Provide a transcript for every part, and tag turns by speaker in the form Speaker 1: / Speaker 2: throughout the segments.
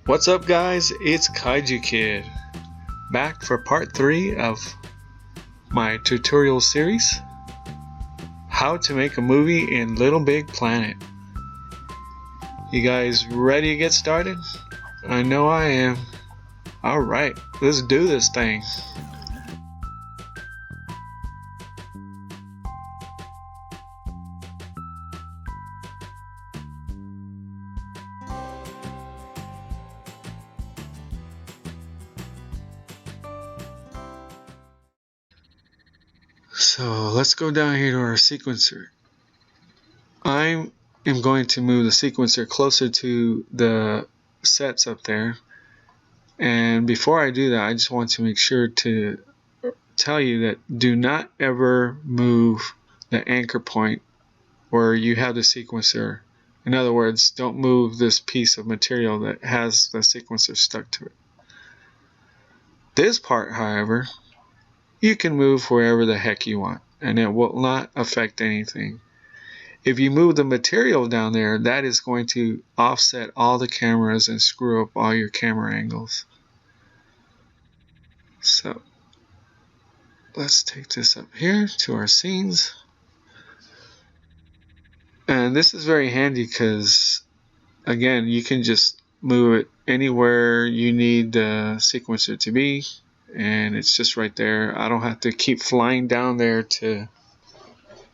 Speaker 1: What's up guys, it's Kaiju Kid, back for part 3 of my tutorial series, How to Make a Movie in Little Big Planet. You guys ready to get started? I know I am. Alright, let's do this thing. So let's go down here to our sequencer. I am going to move the sequencer closer to the sets up there. And before I do that, I just want to make sure to tell you that do not ever move the anchor point where you have the sequencer. In other words, don't move this piece of material that has the sequencer stuck to it. This part, however, you can move wherever the heck you want, and it will not affect anything. If you move the material down there, that is going to offset all the cameras and screw up all your camera angles. So let's take this up here to our scenes. And this is very handy because, again, you can just move it anywhere you need the sequencer to be, and it's just right there. I don't have to keep flying down there to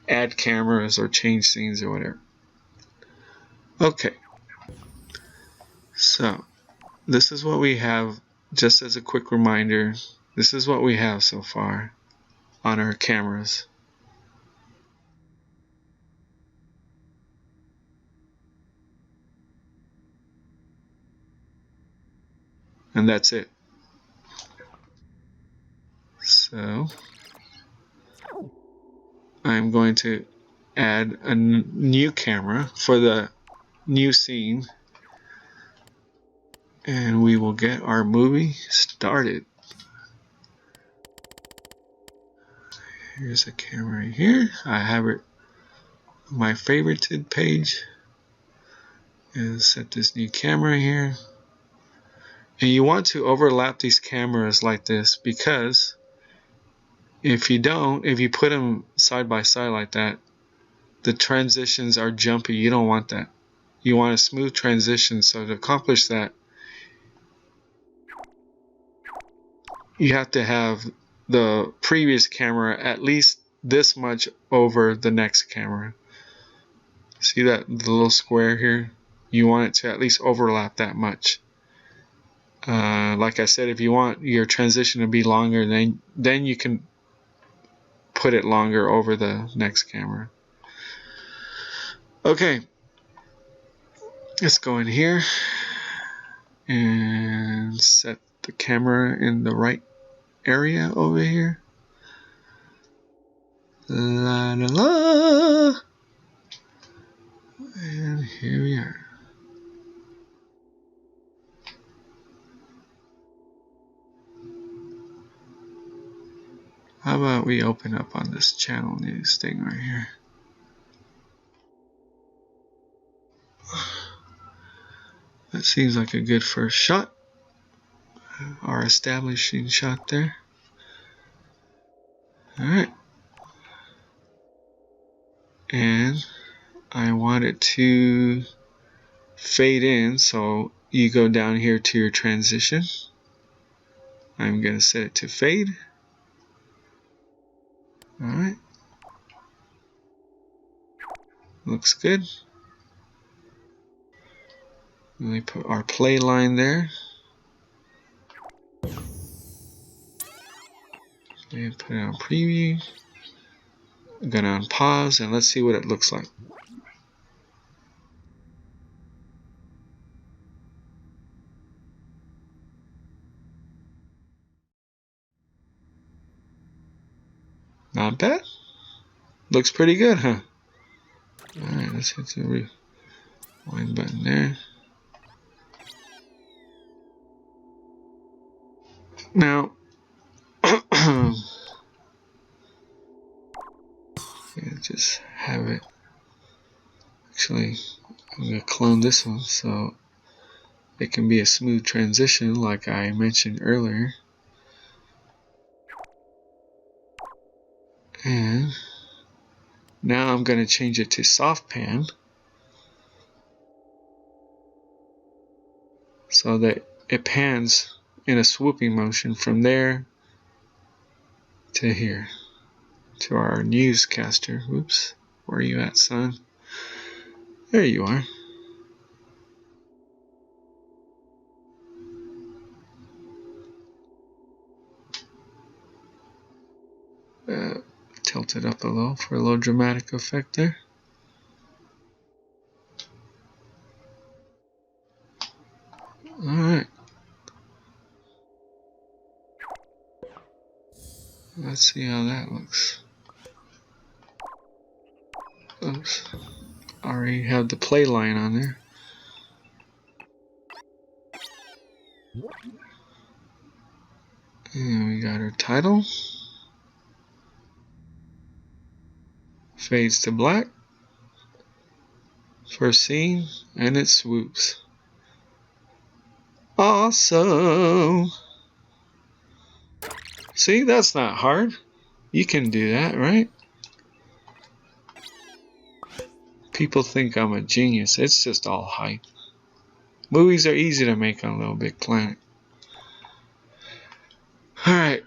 Speaker 1: add cameras or change scenes or whatever. Okay, so this is what we have. Just as a quick reminder, this is what we have so far on our cameras. And that's it. So I'm going to add a new camera for the new scene, and we will get our movie started. Here's a camera right here. I have it on my favorited page. And set this new camera here. And you want to overlap these cameras like this, because if you put them side by side like that, the transitions are jumpy. You don't want that. You want a smooth transition. So to accomplish that, you have to have the previous camera at least this much over the next camera. See that the little square here? You want it to at least overlap that much. Like I said, if you want your transition to be longer, then you can put it longer over the next camera. Okay, let's go in here and set the camera in the right area over here. La la la. And here we are. How about we open up on this channel news thing right here? That seems like a good first shot. Our establishing shot there. Alright. And I want it to fade in, so you go down here to your transition. I'm going to set it to fade. Alright. Looks good. Let me put our play line there. And put it on preview. I'm going to unpause and let's see what it looks like. Not bad. Looks pretty good, huh? Alright, let's hit the rewind button there. Now, just have it. Actually, I'm going to clone this one. So it can be a smooth transition like I mentioned earlier. And now I'm going to change it to soft pan so that it pans in a swooping motion from there to here, to our newscaster. Whoops, where are you at, son? There you are. Tilt it up a little for a little dramatic effect there. Alright. Let's see how that looks. Oops. Already have the play line on there. And we got our title. Fades to black. First scene, and it swoops. Awesome! See, that's not hard. You can do that, right? People think I'm a genius. It's just all hype. Movies are easy to make on Little Big Planet. Alright.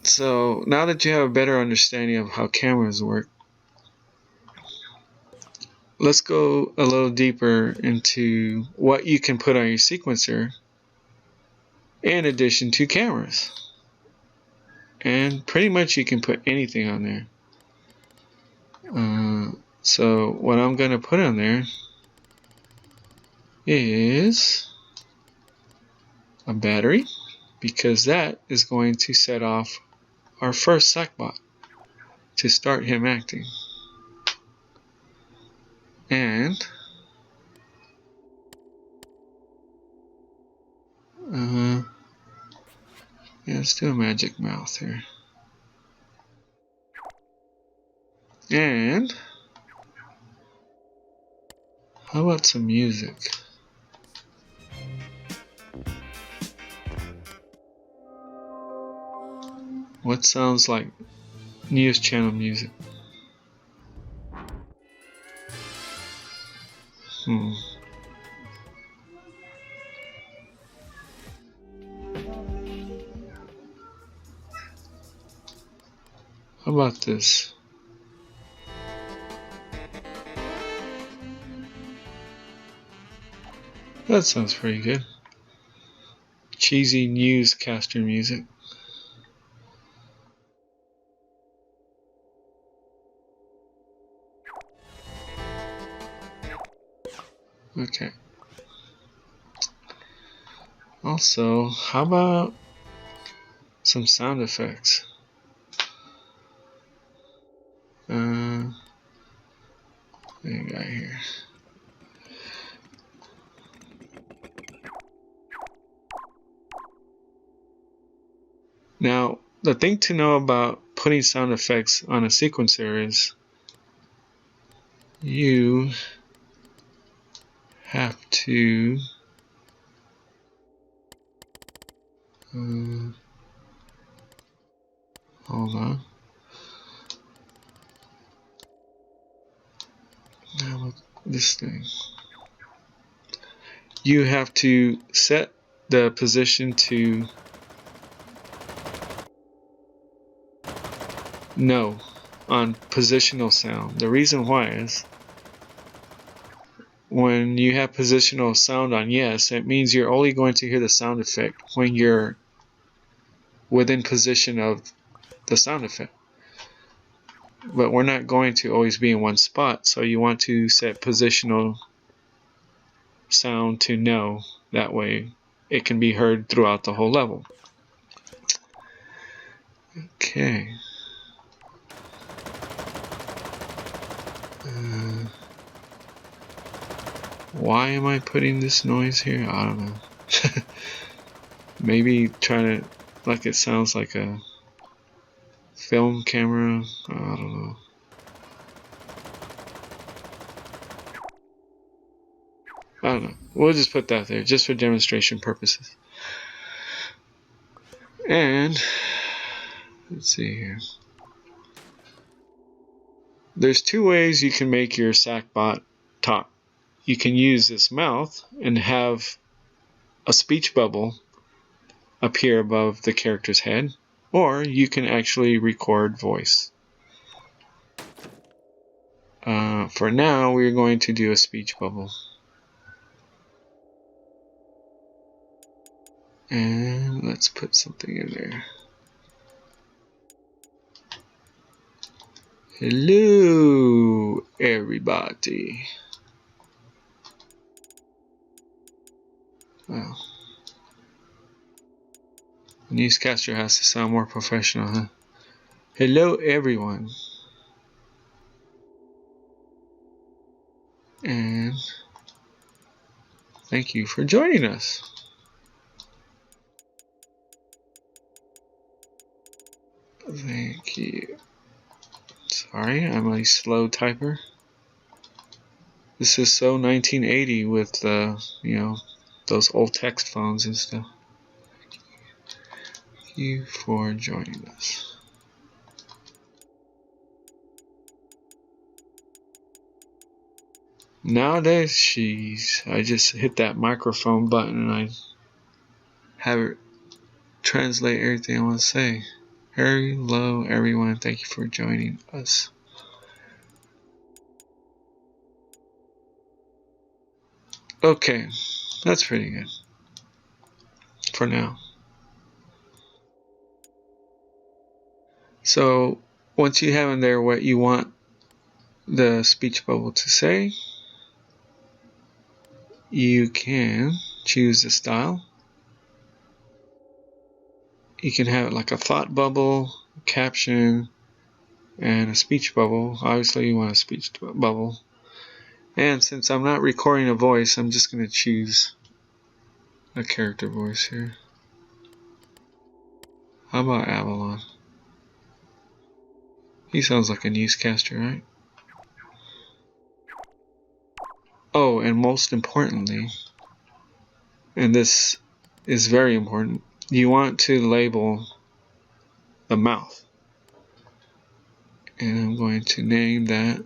Speaker 1: So, now that you have a better understanding of how cameras work, let's go a little deeper into what you can put on your sequencer in addition to cameras. And pretty much you can put anything on there. So what I'm going to put on there is a battery, because that is going to set off our first Sackbot to start him acting. And yeah, let's do a magic mouth here. And how about some music? What sounds like news channel music? How about this? That sounds pretty good. Cheesy newscaster music. Okay. Also, how about some sound effects? What do you got here? Now, the thing to know about putting sound effects on a sequencer is you have to hold on. Now look, this thing. You have to set the position to no on positional sound. The reason why is when you have positional sound on yes, it means you're only going to hear the sound effect when you're within position of the sound effect. But we're not going to always be in one spot, so you want to set positional sound to no. That way it can be heard throughout the whole level. Okay. Why am I putting this noise here? I don't know. Maybe trying to, like it sounds like a film camera. I don't know. I don't know. We'll just put that there just for demonstration purposes. And let's see here. There's two ways you can make your Sackbot talk. You can use this mouth and have a speech bubble appear above the character's head, or you can actually record voice. For now, we're going to do a speech bubble. And let's put something in there. Hello, everybody. Wow. The newscaster has to sound more professional, huh? Hello, everyone. And thank you for joining us. Thank you. Sorry, I'm a slow typer. This is so 1980 with those old text phones and stuff. Thank you for joining us. Nowadays, I just hit that microphone button and I have it translate everything I want to say. Hello, everyone. Thank you for joining us. Okay, that's pretty good for now. So once you have in there what you want the speech bubble to say, you can choose the style. You can have it like a thought bubble, caption, and a speech bubble. Obviously you want a speech bubble. And since I'm not recording a voice, I'm just going to choose a character voice here. How about Avalon? He sounds like a newscaster, right? Oh, and most importantly, and this is very important, you want to label the mouth. And I'm going to name that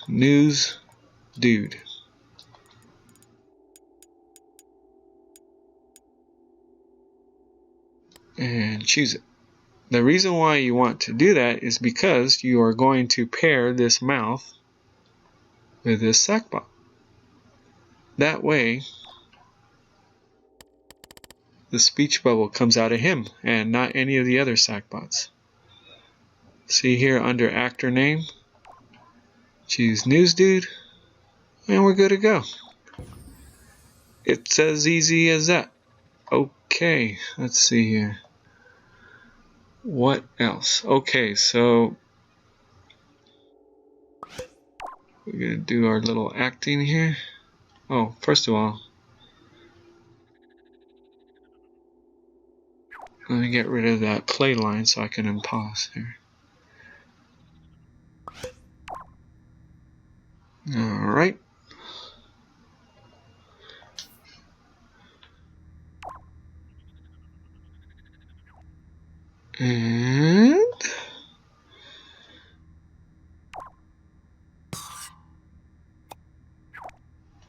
Speaker 1: news dude. And choose it. The reason why you want to do that is because you are going to pair this mouth with this Sackbot. That way, the speech bubble comes out of him and not any of the other Sackbots. See here under actor name, choose news dude, and we're good to go. It's as easy as that. Okay, let's see here. What else? Okay, so we're going to do our little acting here. Oh, first of all, let me get rid of that play line so I can unpause here. Alright. And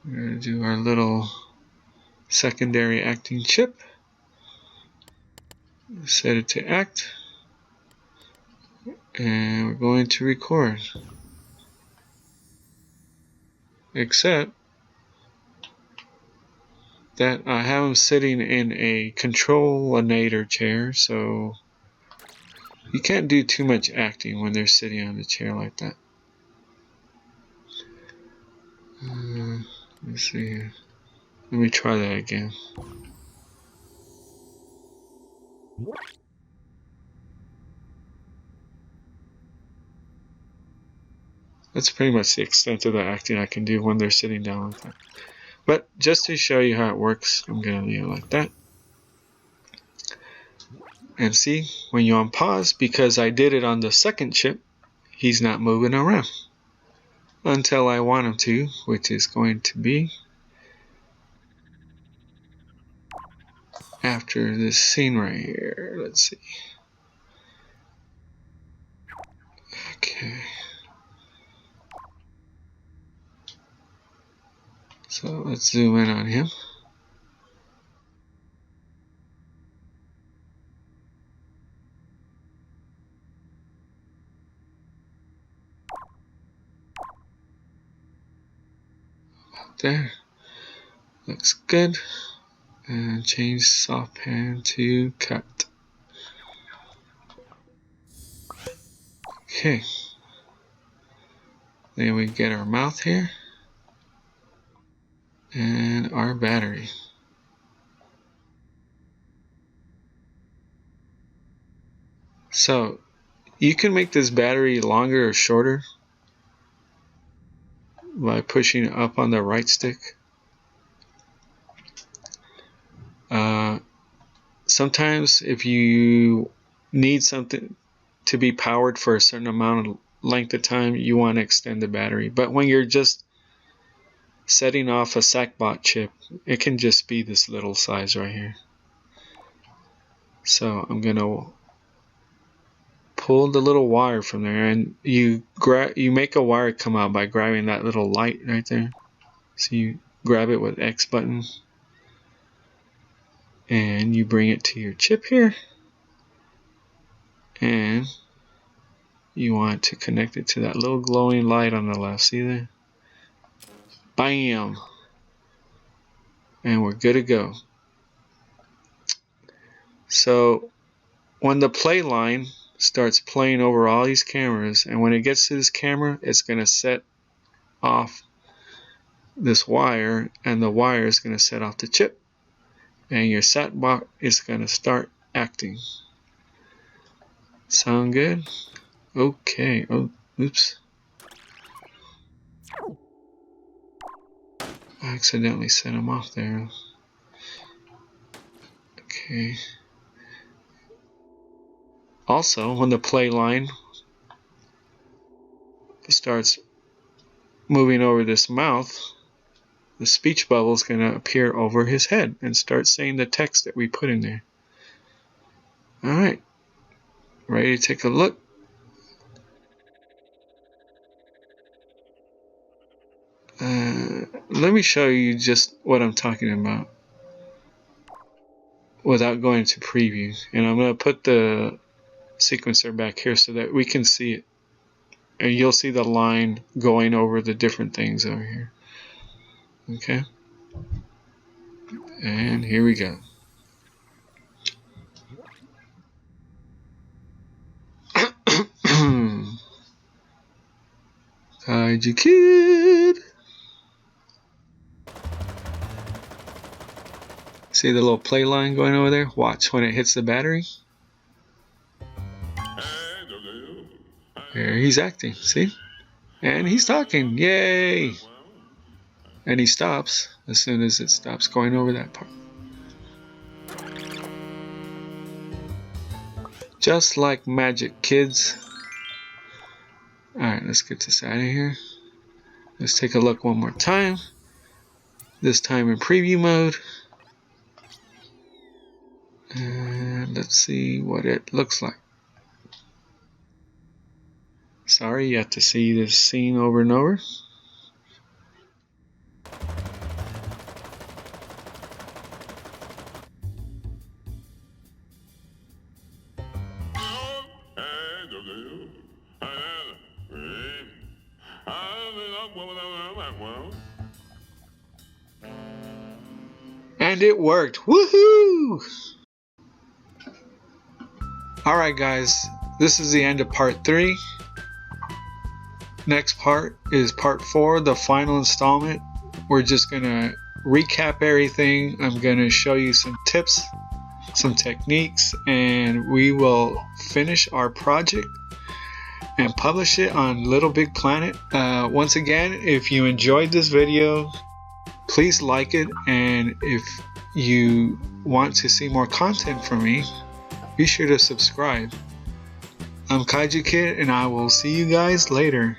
Speaker 1: we're going to do our little secondary acting chip. Set it to act. And we're going to record. Except that I have him sitting in a control-inator chair, so you can't do too much acting when they're sitting on the chair like that. Let's see here. Let me try that again. That's pretty much the extent of the acting I can do when they're sitting down like that. But just to show you how it works, I'm going to leave it like that. And see, when you unpause, because I did it on the second chip, he's not moving around until I want him to, which is going to be after this scene right here. Let's see. Okay. So let's zoom in on him. There. Looks good. And change soft pan to cut. Okay. Then we get our mouth here. And our battery. So you can make this battery longer or shorter by pushing up on the right stick. Sometimes if you need something to be powered for a certain amount of length of time, you want to extend the battery. But when you're just setting off a SACBOT chip, it can just be this little size right here. So I'm going to pull the little wire from there, and you make a wire come out by grabbing that little light right there. So you grab it with X button, and you bring it to your chip here, and you want to connect it to that little glowing light on the left. See there? Bam! And we're good to go. So when the play line starts playing over all these cameras, and when it gets to this camera, it's going to set off this wire, and the wire is going to set off the chip, and your SACBOT is going to start acting. Sound good? Okay. Oh, oops. I accidentally set him off there. Okay. Also, when the play line starts moving over this mouth, the speech bubble is going to appear over his head and start saying the text that we put in there. Alright. Ready to take a look? Let me show you just what I'm talking about without going to preview. And I'm going to put the sequencer back here so that we can see it. And you'll see the line going over the different things over here. Okay? And here we go. Kaiju Kid! See the little play line going over there? Watch when it hits the battery. There he's acting, see? And he's talking, yay! And he stops as soon as it stops going over that part. Just like magic, kids. Alright, let's get this out of here. Let's take a look one more time. This time in preview mode. And let's see what it looks like. Sorry, you have to see this scene over and over. And it worked. Woohoo! Alright guys, this is the end of part 3. Next part is part 4, the final installment. We're just going to recap everything. I'm going to show you some tips, some techniques, and we will finish our project and publish it on Little Big Planet. Once again, if you enjoyed this video, please like it, and if you want to see more content from me, be sure to subscribe. I'm Kaiju Kid, and I will see you guys later.